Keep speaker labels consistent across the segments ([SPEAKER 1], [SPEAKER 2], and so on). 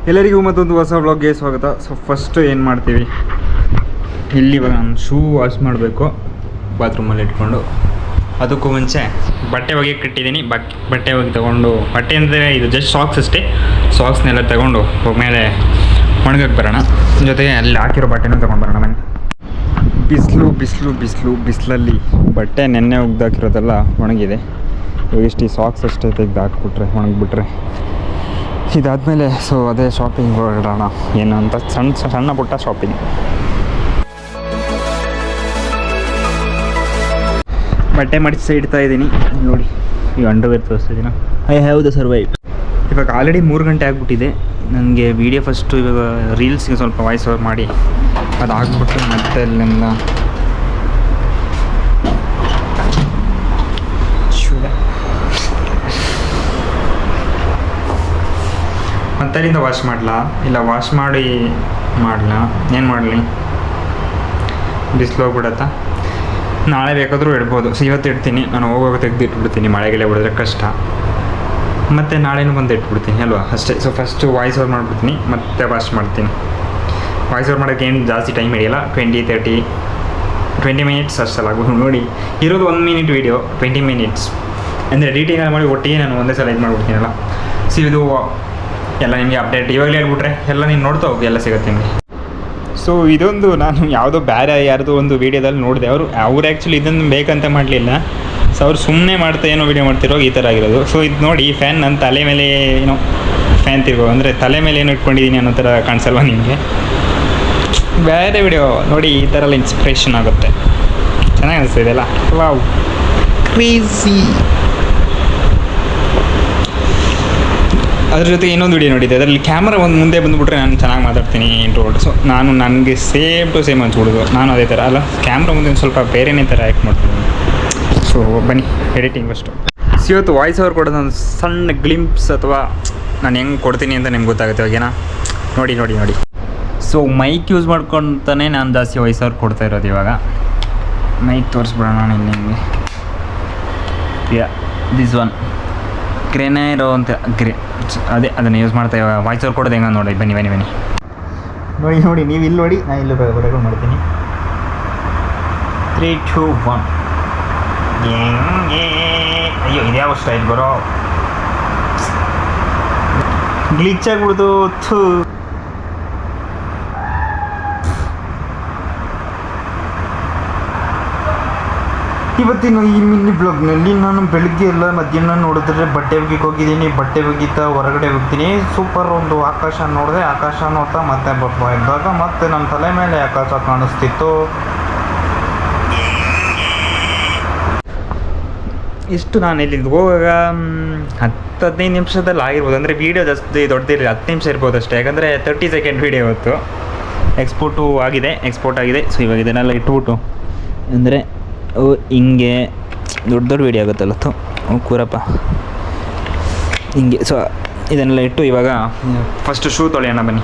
[SPEAKER 1] ಎಲ್ಲರಿಗೂ ಮತ್ತೊಂದು ಹೊಸ ವ್ಲಾಗ್ಗೆ ಸ್ವಾಗತ. ಸೊ ಫಸ್ಟ್ ಏನು ಮಾಡ್ತೀವಿ, ಇಲ್ಲಿ ಇವಾಗ ನಾನು ಶೂ ವಾಶ್ ಮಾಡಬೇಕು ಬಾತ್ರೂಮಲ್ಲಿ ಇಟ್ಕೊಂಡು. ಅದಕ್ಕೂ ಮುಂಚೆ ಬಟ್ಟೆ ಒಗೆಯಕ್ಕೆ ಇಟ್ಟಿದ್ದೀನಿ. ಬಟ್ಟೆ ಒಗೆ ತೊಗೊಂಡು, ಬಟ್ಟೆ ಅಂದರೆ ಇದು ಜಸ್ಟ್ ಸಾಕ್ಸ್ ಅಷ್ಟೇ, ಸಾಕ್ಸ್ನೆಲ್ಲ ತೊಗೊಂಡು ಮೇಲೆ ಒಣಗಕ್ಕೆ ಬರೋಣ. ಜೊತೆಗೆ ಅಲ್ಲಿ ಹಾಕಿರೋ ಬಟ್ಟೆನೂ ತೊಗೊಂಡು ಬರೋಣ. ಮನೆ ಬಿಸಿಲಲ್ಲಿ ಬಟ್ಟೆ ನೆನ್ನೆ ಒಗ್ದಾಕಿರೋದೆಲ್ಲ ಒಣಗಿದೆ. ಇಷ್ಟು ಈ ಸಾಕ್ಸ್ ಅಷ್ಟೇ ತೆಗೆದು ಹಾಕ್ಬಿಟ್ರೆ ಒಣಗಿಬಿಟ್ರೆ ಇದಾದಮೇಲೆ ಸೊ ಅದೇ ಶಾಪಿಂಗ್ ಹೊರಡೋಣ ಏನು ಅಂತ. ಸಣ್ಣ ಪುಟ್ಟ ಶಾಪಿಂಗ್. ಬಟ್ಟೆ ಮಡಿಸಿ ಇಡ್ತಾ ಇದ್ದೀನಿ ನೋಡಿ. ಈ ಅಂಡರ್ವೇರ್ ತೋರಿಸ್ತಿದ್ದೀನ. I have to survive. ಇವಾಗ ಆಲ್ರೆಡಿ 3 ಗಂಟೆ ಆಗಿಬಿಟ್ಟಿದೆ. ನನಗೆ ವೀಡಿಯೋ ಫಸ್ಟು ಇವಾಗ ರೀಲ್ಸ್ಗೆ ಸ್ವಲ್ಪ ವಾಯ್ಸ್ ಓವರ್ ಮಾಡಿ ಅದು ಆಗ್ಬಿಟ್ಟು ಮತ್ತೆ ಅಲ್ಲಿಂದ ಮತ್ತಲ್ಲಿಂದ ವಾಶ್ ಮಾಡಲಾ ಇಲ್ಲ ವಾಶ್ ಮಾಡಿ ಮಾಡಲಾ, ಏನು ಮಾಡಲಿ? ಬಿಸಿಲು ಹೋಗ್ಬಿಡತ್ತಾ. ನಾಳೆ ಬೇಕಾದರೂ ಇಡ್ಬೋದು. ಇವತ್ತು ಇಡ್ತೀನಿ, ನಾನು ಹೋಗುವಾಗ ತೆಗೆದು ಇಟ್ಬಿಡ್ತೀನಿ. ಮಳೆಗೆಲ್ಲ ಬಿಡಿದ್ರೆ ಕಷ್ಟ. ಮತ್ತು ನಾಳೆನೂ ಬಂದು ಇಟ್ಬಿಡ್ತೀನಿ ಅಲ್ವಾ, ಅಷ್ಟೇ. ಸೊ ಫಸ್ಟು ವಾಯ್ಸ್ ಓವರ್ ಮಾಡಿಬಿಡ್ತೀನಿ, ಮತ್ತೆ ವಾಶ್ ಮಾಡ್ತೀನಿ. ವಾಯ್ಸ್ ಓವರ್ ಮಾಡೋಕ್ಕೆ ಏನು ಜಾಸ್ತಿ ಟೈಮ್ ಹಿಡಿಯಲ್ಲ. 20 ಮಿನಿಟ್ಸ್ ಅಷ್ಟಲ್ಲ ಆಗೋದು. ನೋಡಿ ಇರೋದು 1 ಮಿನಿಟ್ ವೀಡಿಯೋ, 20 ಮಿನಿಟ್ಸ್ ಅಂದರೆ ಎಡಿಟಿಂಗ್ ಮಾಡಿ ಒಟ್ಟಿಗೆ ನಾನು ಒಂದೇ ಸಲ ಇದು ಮಾಡಿಬಿಡ್ತೀನಲ್ಲ. ಸೊ ಇದು ಎಲ್ಲ ನಿಮಗೆ ಅಪ್ಡೇಟ್ ಇವಾಗಲೇ ಹೇಳ್ಬಿಟ್ರೆ ಎಲ್ಲ ನೀನು ನೋಡ್ತಾ ಹೋಗಿ, ಎಲ್ಲ ಸಿಗುತ್ತೆ ನಿಮಗೆ. ಸೊ ಇದೊಂದು ನಾನು ಯಾವುದೋ ಬೇರೆ ಯಾರ್ದೋ ಒಂದು ವೀಡಿಯೋದಲ್ಲಿ ನೋಡಿದೆ. ಅವ್ರು ಆ್ಯಕ್ಚುಲಿ ಇದನ್ನು ಬೇಕಂತ ಮಾಡಲಿಲ್ಲ. ಸೊ ಅವ್ರು ಸುಮ್ಮನೆ ಮಾಡ್ತಾ ಏನೋ ವೀಡಿಯೋ ಮಾಡ್ತಿರೋ ಈ ಥರ ಆಗಿರೋದು. ಸೊ ಇದು ನೋಡಿ, ಈ ಫ್ಯಾನ್ ನನ್ನ ತಲೆ ಮೇಲೆ ಏನೋ ಫ್ಯಾನ್ ತಿರ್ಗೋ ಅಂದರೆ ತಲೆ ಮೇಲೆ ಏನೋ ಇಟ್ಕೊಂಡಿದ್ದೀನಿ ಅನ್ನೋ ಥರ ಕಾಣಿಸಲ್ವ ನಿಮಗೆ? ಬೇರೆ ವಿಡಿಯೋ ನೋಡಿ, ಈ ಥರ ಎಲ್ಲ ಇನ್ಸ್ಪಿರೇಷನ್ ಆಗುತ್ತೆ. ಚೆನ್ನಾಗಿ ಅನಿಸ್ತಿದೆ ಅಲ್ಲ? Wow, crazy. ಅದ್ರ ಜೊತೆ ಇನ್ನೊಂದು ವೀಡಿಯೋ ನೋಡಿದ್ದೆ. ಅದರಲ್ಲಿ ಕ್ಯಾಮ್ರಾ ಒಂದು ಮುಂದೆ ಬಂದುಬಿಟ್ರೆ ನಾನು ಚೆನ್ನಾಗಿ ಮಾತಾಡ್ತೀನಿ ಇಂಟ್ರೋವರ್ಟ್. ಸೊ ನಾನು ನನಗೆ ಸೇಮ್ ಟು ಸೇಮ್ ಅನ್ಸ್ಬಿಡೋದು. ನಾನು ಅದೇ ಥರ ಅಲ್ಲ, ಕ್ಯಾಮ್ರಾ ಮುಂದೆ ಒಂದು ಸ್ವಲ್ಪ ಬೇರೆಯೇ ಥರ ಆ್ಯಕ್ಟ್ ಮಾಡ್ತೀನಿ. ಸೊ ಬನ್ನಿ ಎಡಿಟಿಂಗ್ ಫಸ್ಟು. ಸೊ ಇವತ್ತು ವಾಯ್ಸ್ ಓವರ್ ಕೊಡೋದು ಒಂದು ಸಣ್ಣ ಗ್ಲಿಂಪ್ಸ್ ಅಥವಾ ನಾನು ಹೆಂಗೆ ಕೊಡ್ತೀನಿ ಅಂತ ನಿಮ್ಗೆ ಗೊತ್ತಾಗುತ್ತೆ ಓಕೆನಾ? ನೋಡಿ. ಸೊ ಮೈಕ್ ಯೂಸ್ ಮಾಡ್ಕೊತಾನೆ ನಾನು ಜಾಸ್ತಿ ವಾಯ್ಸ್ ಓವರ್ ಕೊಡ್ತಾ ಇರೋದು. ಇವಾಗ ಮೈಕ್ ತೋರಿಸ್ಬಿಡೋಣ ನಾನು ಇಲ್ಲಿ ನಿಮಗೆ. ದಿಸ್ ಒನ್ ಗ್ರೇನೇರೋ ಅಂತ ಅದೇ ಅದನ್ನು ಯೂಸ್ ಮಾಡ್ತಾ ಇವಾಗ ವಾಯ್ಸ್ ಓವರ್ ಕೊಡೋದು ಹೆಂಗೆ ನೋಡಿ. ಬನ್ನಿ ನೋಡಿ ನೀವು ಇಲ್ಲಿ ನೋಡಿ, ನಾನು ಇಲ್ಲಿ ರೆಕಾರ್ಡ್ ಮಾಡ್ತೀನಿ. 3, 2, 1. ಅಯ್ಯೋ ಇದ್ಯಾವ ಸ್ಟೈಲ್ ಬರೋ ಗ್ಲಿಚ್ ಆಗ್ಬಿಡ್ತು. ಇವತ್ತಿನ ಈ ಮಿನಿ ಬ್ಲಾಗ್ನಲ್ಲಿ ನಾನು ಬೆಳಗ್ಗೆ ಎಲ್ಲ ಮಧ್ಯಾಹ್ನ ನೋಡಿದ್ರೆ ಬಟ್ಟೆ ಒಗಿಕ್ಕೆ ಹೋಗಿದ್ದೀನಿ. ಬಟ್ಟೆ ಒಗಿತಾ ಹೊರಗಡೆ ಹೋಗ್ತೀನಿ. ಸೂಪರ್ ಒಂದು ಆಕಾಶ ನೋಡಿದೆ. ಆಕಾಶ ನೋಡ್ತಾ ಮತ್ತೆ ಬರ್ತಾ ಇದ್ದಾಗ ಮತ್ತೆ ನನ್ನ ತಲೆ ಮೇಲೆ ಆಕಾಶ ಕಾಣಿಸ್ತಿತ್ತು. ಇಷ್ಟು ನಾನು ಇಲ್ಲಿ ಹೋಗುವಾಗ 10-15 ನಿಮಿಷದಲ್ಲಿ ಆಗಿರ್ಬೋದು. ಅಂದರೆ ವೀಡಿಯೋ ಜಾಸ್ತಿ ದೊಡ್ಡದಿರಲಿ, 10 ನಿಮಿಷ ಇರ್ಬೋದು ಅಷ್ಟೇ. ಯಾಕಂದರೆ 30 ಸೆಕೆಂಡ್ ವೀಡಿಯೋ ಇವತ್ತು ಎಕ್ಸ್ಪೋರ್ಟ್ ಆಗಿದೆ. ಸೊ ಇವಾಗ ಇದನ್ನೆಲ್ಲ ಇಟ್ಬಿಟ್ಟು ಅಂದರೆ ಹಿಂಗೆ ದೊಡ್ಡ ವೀಡಿಯೋ ಆಗುತ್ತಲ್ಲ ಕೂರಪ್ಪ ಹಿಂಗೆ. ಸೊ ಇದನ್ನೆಲ್ಲ ಇಟ್ಟು ಇವಾಗ ಫಸ್ಟು ಶೂ ತೊಳೆಯೋಣ ಬನ್ನಿ.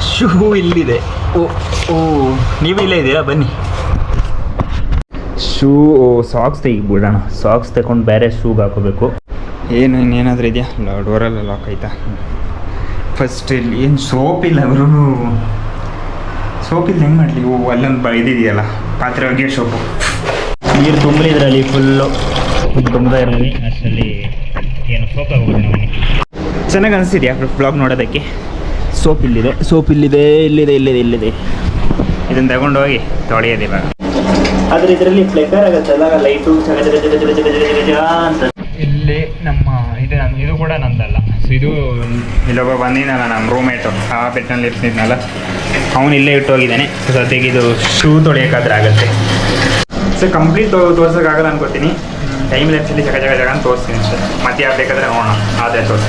[SPEAKER 1] ಶೂ ಇಲ್ಲಿದೆ. ಓ ನೀವು ಇಲ್ಲೇ ಇದ್ದೀರಾ? ಬನ್ನಿ. Shoe socks ತೆಗಿಬಿಡೋಣ. ಸಾಕ್ಸ್ ತಗೊಂಡು ಬೇರೆ ಶೂಗೆ ಹಾಕೋಬೇಕು. ಇನ್ನೇನಾದರೂ ಇದೆಯಾ? ಡೋರೆಲ್ಲ ಲಾಕ್ ಆಯ್ತಾ? ಫಸ್ಟ್ ಇಲ್ಲಿ ಏನು ಸೋಪ್ ಇಲ್ಲ ಅವರು. ಸೋಪಿಲ್ಲಿ ಹೆಂಗೆ ಮಾಡಲಿ? ಅಲ್ಲೊಂದು ಇದಿದೆಯಲ್ಲ ಪಾತ್ರೆ ಒಗೆಯೋ ಸೋಪು. ನೀರು ತುಂಬಲಿದ್ರಲ್ಲಿ ಫುಲ್ಲು ತುಂಬ್ತಾ ಇರೋದು. ಅಷ್ಟರಲ್ಲಿ ಏನು ಸೋಪ್ ಆಗೋದು. ಚೆನ್ನಾಗಿ ಅನಿಸ್ತಿದೆಯಾ ಬ್ಲಾಗ್ ನೋಡೋದಕ್ಕೆ? ಸೋಪ್ ಇಲ್ಲಿದೆ. ಇದನ್ನು ತಗೊಂಡೋಗಿ ತೊಳೆಯೋದು ಇವಾಗ. ಆದರೆ ಇದರಲ್ಲಿ ಫ್ಲೆಕರ್ ಆಗುತ್ತಲ್ಲ ಲೈಟು ಅಂತ. ಇಲ್ಲಿ ನಮ್ಮ ಇದು ಕೂಡ ನಂದಲ್ಲ. ಸೊ ಇದು ಇಲ್ಲೊಬ್ಬ ಬಂದಿದ್ದಲ್ಲ ನಮ್ಮ ರೂಮೇಟು, ಆ ಬೆಟ್ಟಲ್ಲಿ ಇರ್ತಿದ್ನಲ್ಲ, ಅವನು ಇಲ್ಲೇ ಇಟ್ಟು ಹೋಗಿದ್ದಾನೆ. ಸೊ ಸದ್ಯಕ್ಕೆ ಇದು ಶೂ ತೊಳೆಯೋಕ್ಕಾದ್ರೆ ಆಗುತ್ತೆ. ಸೊ ಕಂಪ್ಲೀಟ್ ತೋರ್ಸೋಕ್ಕಾಗಲ್ಲ ಅನ್ಕೋತೀನಿ. ಟೈಮ್ ಲೆನ್ಸಲ್ಲಿ ಜಾಗ ಅಂತ ತೋರಿಸ್ತೀನಿ ಅಷ್ಟೇ. ಮತ್ತೆ ಯಾರು ಬೇಕಾದರೆ ನೋಡೋಣ ಅದೇ ತೋರಿಸಿ.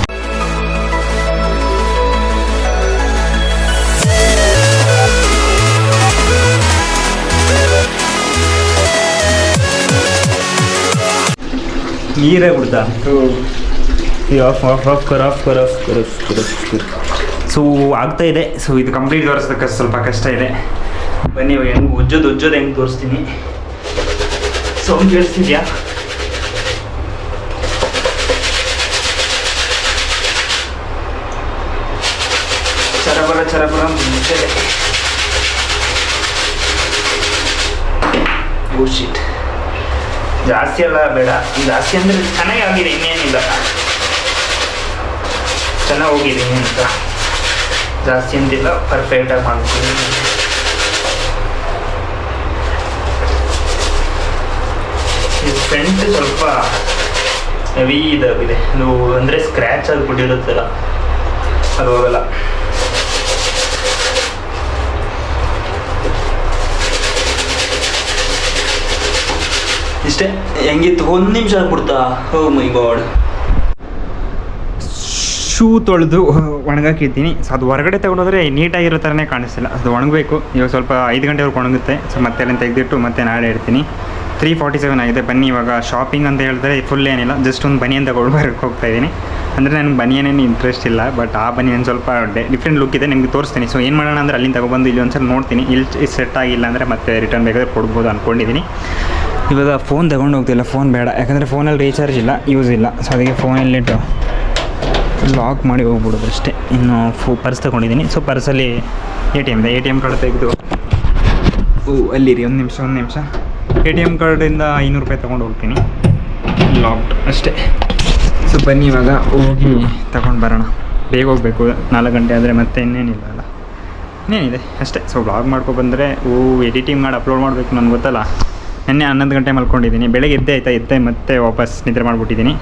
[SPEAKER 1] ನೀರೇ ಬಿಡ್ತಾ ಸೊ ಆಗ್ತಾ ಇದೆ. ಸೊ ಇದು ಕಂಪ್ಲೀಟ್ ತೋರಿಸೋದಕ್ಕೆ ಸ್ವಲ್ಪ ಕಷ್ಟ ಇದೆ. ಬನ್ನಿ ಇವಾಗ ಹೆಂಗೆ ಉಜ್ಜೋದು ಹೆಂಗೆ ತೋರಿಸ್ತೀನಿ. ಸೌಂಡ್ ಕೇಳಿಸ್ತಿದ್ಯಾ? ಚರಪುರ ಶೀಟ್ ಜಾಸ್ತಿ ಎಲ್ಲ ಬೇಡ, ಜಾಸ್ತಿ ಅಂದರೆ ಚೆನ್ನಾಗಿ ಆಗಿದೆ, ಇನ್ನೇನಿಲ್ಲ ಚೆನ್ನಾಗಿ ಹೋಗಿದ್ದೀನಿ ಅಂತ, ಜಾಸ್ತಿ ಅಂತಿಲ್ಲ, ಪರ್ಫೆಕ್ಟಾಗಿ ಮಾಡ್ತೀನಿ. ಈ ಫ್ರಂಟ್ ಸ್ವಲ್ಪ ಹೆವಿ ಇದಾಗಿದೆ, ಅದು ಅಂದರೆ ಸ್ಕ್ರ್ಯಾಚ್ ಆಗಿಬಿಟ್ಟಿರುತ್ತಲ್ಲ, ಅದು ಹೋಗಲ್ಲ. ಇಷ್ಟೇ, ಹೆಂಗಿತ್ತು 1 ನಿಮಿಷ ಆಗ್ಬಿಡ್ತಾ. ಓ ಮೈ ಗಾಡ್. ಶೂ ತೊಳೆದು ಒಣಗಾಕಿದ್ದೀನಿ. ಸೊ ಅದು ಹೊರಗಡೆ ತಗೊಂಡೋದ್ರೆ ನೀಟಾಗಿರೋ ಥರನೇ ಕಾಣಿಸ್ತಿಲ್ಲ, ಅದು ಒಣಗಬೇಕು. ಇವಾಗ ಸ್ವಲ್ಪ 5 ಗಂಟೆವರೆಗೆ ಒಣಗುತ್ತೆ. ಸೊ ಮತ್ತೆ ಅಲ್ಲಿ ತೆಗೆದಿಟ್ಟು ಮತ್ತೆ ನಾಳೆ ಇಡ್ತೀನಿ. 3:47 ಆಗಿದೆ. ಬನ್ನಿ ಇವಾಗ ಶಾಪಿಂಗ್ ಅಂತ ಹೇಳಿದ್ರೆ ಫುಲ್ ಏನಿಲ್ಲ, ಜಸ್ಟ್ ಒಂದು ಬನಿಯನ್ ತಗೊಳ್ಬರಕ್ಕೆ ಹೋಗ್ತಾಯಿದ್ದೀನಿ. ಅಂದರೆ ನನಗೆ ಬನಿಯನೇನು ಇಂಟ್ರೆಸ್ಟ್ ಇಲ್ಲ, ಬಟ್ ಆ ಬನಿಯನ್ ಸ್ವಲ್ಪ ಡಿಫ್ರೆಂಟ್ ಲುಕ್ ಇದೆ, ನಿಮಗೆ ತೋರಿಸ್ತೀನಿ. ಸೊ ಏನು ಮಾಡೋಣ ಅಂದರೆ ಅಲ್ಲಿಂದ ತಗೊಬಂದು ಇಲ್ಲಿ ಒಂದ್ಸಲ ನೋಡ್ತೀನಿ, ಇಲ್ಲಿ ಸೆಟ್ ಆಗಿಲ್ಲ ಅಂದರೆ ಮತ್ತೆ ರಿಟರ್ನ್ ಬೇಕಾದ್ರೆ ಕೊಡ್ಬೋದು ಅಂದ್ಕೊಂಡಿದ್ದೀನಿ. ಇವಾಗ ಫೋನ್ ತಗೊಂಡು ಹೋಗ್ತಿಲ್ಲ, ಫೋನ್ ಬೇಡ, ಯಾಕಂದರೆ ಫೋನಲ್ಲಿ ರೀಚಾರ್ಜ್ ಇಲ್ಲ, ಯೂಸ್ ಇಲ್ಲ. ಸೊ ಅದಕ್ಕೆ ಫೋನಲ್ಲಿಟ್ಟು ಲಾಕ್ ಮಾಡಿ ಹೋಗ್ಬಿಡೋದು ಅಷ್ಟೇ. ಇನ್ನು ಪರ್ಸ್ ತೊಗೊಂಡಿದ್ದೀನಿ. ಸೊ ಪರ್ಸಲ್ಲಿ ATM ಕಾರ್ಡ್ ತೆಗೆದು ಅಲ್ಲಿರಿ ಒಂದು ನಿಮಿಷ ATM ಕಾರ್ಡಿಂದ 500 ರೂಪಾಯಿ ತೊಗೊಂಡು ಹೋಗ್ತೀನಿ, ಲಾಕ್ಡ್ ಅಷ್ಟೇ. ಸೊ ಬನ್ನಿ ಇವಾಗ ಹೋಗಿ ತಗೊಂಡು ಬರೋಣ. ಬೇಗ ಹೋಗಬೇಕು, 4 ಗಂಟೆ ಆದರೆ ಮತ್ತೆ ಇನ್ನೇನಿಲ್ಲ ಅಲ್ಲ, ಇನ್ನೇನಿದೆ ಅಷ್ಟೇ. ಸೊ ವ್ಲಾಗ್ ಮಾಡ್ಕೊಬಂದರೆ ಎಡಿಟಿಂಗ್ ಮಾಡಿ ಅಪ್ಲೋಡ್ ಮಾಡಬೇಕು, ನನಗೆ ಗೊತ್ತಲ್ಲ. ನೆನ್ನೆ 11 ಗಂಟೆ ಮಲ್ಕೊಂಡಿದ್ದೀನಿ, ಬೆಳಗ್ಗೆ ಎದ್ದೆ ಮತ್ತೆ ವಾಪಸ್ ನಿದ್ರೆ ಮಾಡಿಬಿಟ್ಟಿದ್ದೀನಿ.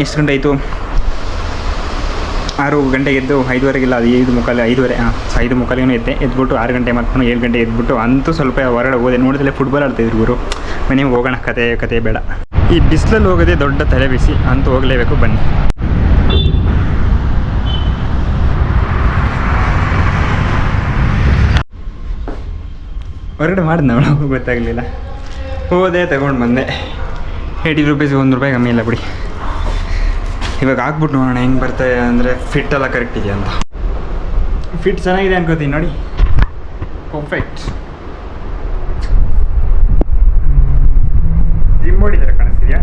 [SPEAKER 1] ಎಷ್ಟು ಗಂಟೆ ಆಯಿತು? 6 ಗಂಟೆಗೆ ಎದ್ದು 5:15 ಅದು 5:45 ಎದ್ಬಿಟ್ಟು 6 ಗಂಟೆ ಮಾಡ್ಕೊಂಡು 7 ಗಂಟೆ ಎದ್ಬಿಟ್ಟು ಅಂತೂ ಸ್ವಲ್ಪ ಹೊರಗಡೆ ಹೋದೆ. ನೋಡಿದ್ರೆ ಫುಟ್ಬಾಲ್ ಆಡ್ತಾಯಿದ್ರು ಗುರು. ಮನೆಗೆ ಹೋಗೋಣ, ಕತೆ ಬೇಡ. ಈ ಬಿಸಿಲಲ್ಲಿ ಹೋಗೋದೇ ದೊಡ್ಡ ತಲೆ ಬಿಸಿ, ಅಂತೂ ಹೋಗಲೇಬೇಕು. ಬನ್ನಿ. ಹೊರಗಡೆ ಮಾಡಿದ್ ನಾವು ಗೊತ್ತಾಗಲಿಲ್ಲ, ಹೋದೆ ತಗೊಂಡು ಬಂದೆ. 80 ರೂಪೀಸ್ 1 ರೂಪಾಯಿ ಕಮ್ಮಿ ಇಲ್ಲ ಬಿಡಿ. ಇವಾಗ ಹಾಕ್ಬಿಟ್ಟು ನೋಡೋಣ ಹೆಂಗೆ ಬರ್ತಾಯಿದೆ, ಅಂದರೆ ಫಿಟ್ ಎಲ್ಲ ಕರೆಕ್ಟ್ ಇದೆಯಾ ಅಂತ. ಫಿಟ್ ಚೆನ್ನಾಗಿದೆ ಅನ್ಕೋತೀನಿ ನೋಡಿ, ಪರ್ಫೆಕ್ಟ್. ಜಿಮ್ ಮಾಡಿದ್ದಾರೆ ಕಾಣಿಸ್ತಿದ್ಯಾ?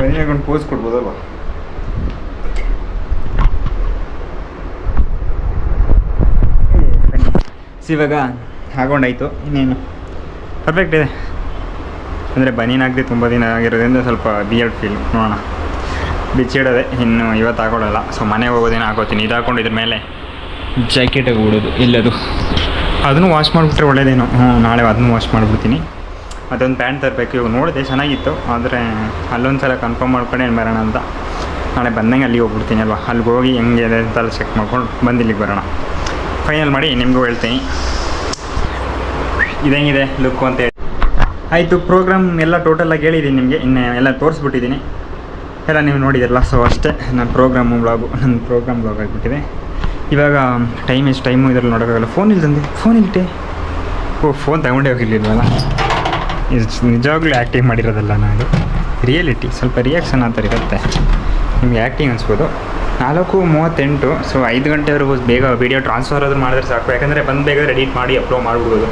[SPEAKER 1] ಬನ್ನಿ ಒಂದು ಪೋಸ್ ಕೊಡ್ಬೋದಲ್ವ? ಇವಾಗ ಹಾಕೊಂಡಾಯ್ತು, ಇನ್ನೇನು ಪರ್ಫೆಕ್ಟ್ ಇದೆ. ಅಂದರೆ ಬನೀನಾಗದೆ ತುಂಬ ದಿನ ಆಗಿರೋದ್ರಿಂದ ಸ್ವಲ್ಪ ಬಿಯರ್ಡ್ ಫೀಲ್. ನೋಡೋಣ, ಬಿಚ್ಚಿಡೋದೆ ಇನ್ನು ಇವತ್ತು ಹಾಕೊಳ್ಳಲ್ಲ. ಸೊ ಮನೆಗೆ ಹೋಗೋದೇನು ಹಾಕೋತೀನಿ. ಇದು ಹಾಕೊಂಡು ಇದ್ರ ಮೇಲೆ ಜಾಕೆಟ್ ಹೋಗ್ಬಿಡೋದು ಎಲ್ಲದು, ಅದನ್ನು ವಾಶ್ ಮಾಡಿಬಿಟ್ರೆ ಒಳ್ಳೇದೇನೋ. ನಾಳೆ ಅದನ್ನು ವಾಶ್ ಮಾಡಿಬಿಡ್ತೀನಿ. ಅದೊಂದು ಪ್ಯಾಂಟ್ ತರಬೇಕು. ಇವಾಗ ನೋಡಿದೆ ಚೆನ್ನಾಗಿತ್ತು, ಆದರೆ ಅಲ್ಲೊಂದು ಸಲ ಕನ್ಫರ್ಮ್ ಮಾಡ್ಕೊಂಡು ಏನು ಬರೋಣ ಅಂತ. ನಾಳೆ ಬಂದಂಗೆ ಅಲ್ಲಿಗೆ ಹೋಗ್ಬಿಡ್ತೀನಿ ಅಲ್ವಾ, ಅಲ್ಲಿಗೆ ಹೋಗಿ ಹೆಂಗೆ ಇದೆ ಅಂತೆಲ್ಲ ಚೆಕ್ ಮಾಡ್ಕೊಂಡು ಬಂದು ಇಲ್ಲಿಗೆ ಬರೋಣ. ಫೈನಲ್ ಮಾಡಿ ನಿಮಗೂ ಹೇಳ್ತೀನಿ ಇದಂಗಿದೆ ಲುಕ್ಕು ಅಂತ ಹೇಳಿ. ಆಯಿತು, ಪ್ರೋಗ್ರಾಮ್ ಎಲ್ಲ ಟೋಟಲಾಗಿ ಹೇಳಿದ್ದೀನಿ ನಿಮಗೆ, ಇನ್ನು ಎಲ್ಲ ತೋರಿಸ್ಬಿಟ್ಟಿದ್ದೀನಿ, ಎಲ್ಲ ನೀವು ನೋಡಿದಿರಲ್ಲ. ಸೊ ಅಷ್ಟೇ ನನ್ನ ಪ್ರೋಗ್ರಾಮ್ ಬ್ಲಾಗ್ ಆಗಿಬಿಟ್ಟಿದೆ. ಇವಾಗ ಟೈಮು ಇದರಲ್ಲಿ ನೋಡೋಕ್ಕಾಗಲ್ಲ. ಫೋನ್ ಇಲ್ಟೆ. ಫೋನ್ ತಗೊಂಡೇ ಹೋಗಿರ್ಲಿಲ್ವಲ್ಲ. ನಿಜವಾಗ್ಲೂ ಆ್ಯಕ್ಟಿಂಗ್ ಮಾಡಿರೋದಲ್ಲ, ನಾನು ರಿಯಾಲಿಟಿ ಸ್ವಲ್ಪ ರಿಯಾಕ್ಷನ್ ಆ ಥರ ಇರುತ್ತೆ. ನಿಮಗೆ ಆ್ಯಕ್ಟಿಂಗ್ ಅನಿಸ್ಬೋದು. 4:38. ಸೊ 5 ಗಂಟೆವರೆಗೂ ಬೇಗ ವೀಡಿಯೋ ಟ್ರಾನ್ಸ್ಫರ್ ಆದರೂ ಮಾಡಿದ್ರೆ ಸಾಕು, ಯಾಕಂದರೆ ಬೇಕಾದ್ರೆ ಎಡಿಟ್ ಮಾಡಿ ಅಪ್ಲೋಡ್ ಮಾಡಿಬಿಡ್ಬೋದು.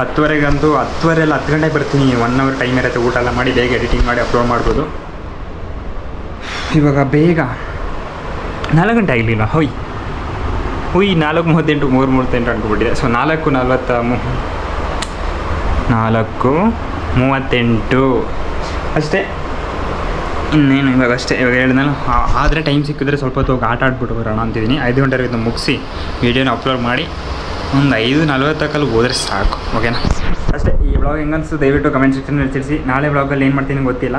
[SPEAKER 1] 10:00 10 ಗಂಟೆಗೆ ಬರ್ತೀನಿ. 1 ಅವರ್ ಟೈಮ್ ಇರುತ್ತೆ, ಊಟ ಎಲ್ಲ ಮಾಡಿ ಬೇಗ ಎಡಿಟಿಂಗ್ ಮಾಡಿ ಅಪ್ಲೋಡ್ ಮಾಡ್ಬೋದು. ಇವಾಗ ಬೇಗ 4 ಗಂಟೆ ಆಗಲಿಲ್ಲ, ಹುಯ್ 4:38 3:38 ಅಂದ್ಕೊಬಿಟ್ಟಿದೆ. ಸೊ 4:38 ಅಷ್ಟೇ. ಇನ್ನೇನು ಇವಾಗ ಅಷ್ಟೇ. ಇವಾಗ ಹೇಳಿದ್ನಲ್ಲ, ಆದರೆ ಟೈಮ್ ಸಿಕ್ಕಿದ್ರೆ ಸ್ವಲ್ಪ ಹೊತ್ತು ಹೋಗಿ ಆಟ ಆಡ್ಬಿಟ್ಟು ಬರೋಣ ಅಂತಿದ್ದೀನಿ. 5 ಗಂಟೆವರೆಗೆ ಮುಗಿಸಿ ವೀಡಿಯೋನ ಅಪ್ಲೋಡ್ ಮಾಡಿ ಒಂದು 5:40 ಹೋದರೆ ಸಾಕು. ಓಕೆನಾ? ಅಷ್ಟೇ. ಈ ವ್ಲಾಗ್ ಹೆಂಗನ್ನಿಸ್ತು ದಯವಿಟ್ಟು ಕಮೆಂಟ್ ಸೆಕ್ಷನಲ್ಲಿ ತಿಳಿಸಿ. ನಾಳೆ ವ್ಲಾಗಲ್ಲಿ ಏನು ಮಾಡ್ತೀನಿ ಗೊತ್ತಿಲ್ಲ.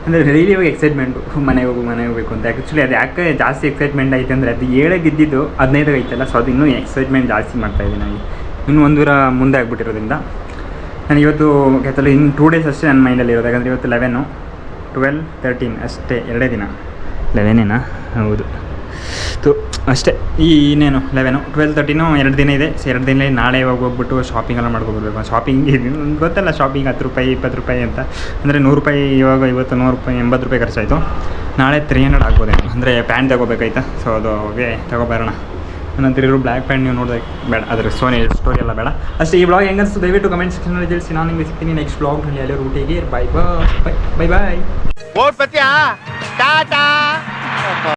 [SPEAKER 1] ಅಂದರೆ ಡೈಲಿ ಇವಾಗ ಎಕ್ಸೈಟ್ಮೆಂಟು, ಮನೆಗೆ ಹೋಗಬೇಕು ಅಂತ. ಆ್ಯಕ್ಚುಲಿ ಅದು ಯಾಕೆ ಜಾಸ್ತಿ ಎಕ್ಸೈಟ್ಮೆಂಟ್ ಐತೆ ಅಂದರೆ, ಅದು 7ಗೆ ಇದ್ದಿದ್ದು 15ಗೆ ಐತಲ್ಲ. ಸೊ ಅದು ಇನ್ನೂ ಎಕ್ಸೈಟ್ಮೆಂಟ್ ಜಾಸ್ತಿ ಮಾಡ್ತಾಯಿದ್ದೀನಿ ನನಗೆ, ಇನ್ನೂ 1 ವಾರ ಮುಂದೆ ಆಗಿಬಿಟ್ಟಿರೋದ್ರಿಂದ. ನಾನು ಇವತ್ತು ಇನ್ನು 2 ಡೇಸ್ ಅಷ್ಟೇ ನನ್ನ ಮೈಂಡಲ್ಲಿ ಇರೋದು. ಯಾಕಂದರೆ ಇವತ್ತು 11, 12, 13 ಅಷ್ಟೇ, 2 ದಿನ. 11 ಹೌದು. ಅಷ್ಟೇ. ಇನ್ನೇನು 11, 12, 13 2 ದಿನ ಇದೆ. ಸೊ 2 ದಿನ ನಾಳೆ ಹೋಗ್ಬಿಟ್ಟು ಶಾಪಿಂಗ್ ಎಲ್ಲ ಮಾಡ್ಕೊಬರ್ಬೇಕು. ಶಾಪಿಂಗ್ ಗೊತ್ತಲ್ಲ, ಶಾಪಿಂಗ್ 10 ರೂಪಾಯಿ 20 ರೂಪಾಯಿ ಅಂತ. ಅಂದರೆ 100 ರೂಪಾಯಿ ಇವಾಗ, ಇವತ್ತು 100 ರೂಪಾಯಿ 80 ರೂಪಾಯಿ ಖರ್ಚಾಯಿತು. ನಾಳೆ 300 ಆಗ್ಬೋದೇನು. ಅಂದರೆ ಪ್ಯಾಂಟ್ ತೊಗೋಬೇಕಾಯ್ತಾ. ಸೊ ಅದು ಹೋಗಿ ತೊಗೊಬರೋಣ. ನಂತರ ಇರೋ ಬ್ಲ್ಯಾಕ್ ಪ್ಯಾಂಟ್ ನೀವು ನೋಡಿದಾಗ ಬೇಡ, ಅದ್ರ ಸ್ಟೋರಿ ಎಲ್ಲ ಬೇಡ ಅಷ್ಟೇ. ಈ ಬ್ಲಾಗ್ ಹೆಂಗನ್ನಿಸ್ತು ದಯವಿಟ್ಟು ಕಮೆಂಟ್ ಸೆಕ್ಷನಲ್ಲಿ ತಿಳಿಸಿ. ನಾನು ನಿಮಗೆ ಸಿಗ್ತೀನಿ ನೆಕ್ಸ್ಟ್ ಬ್ಲಾಗ್ನಲ್ಲಿ. ಅಲ್ಲಿ ಊಟಿಗೆ ಬಾಯ್ ಬಾಯ್ ಬಾಯ್ ಬಾಯ್.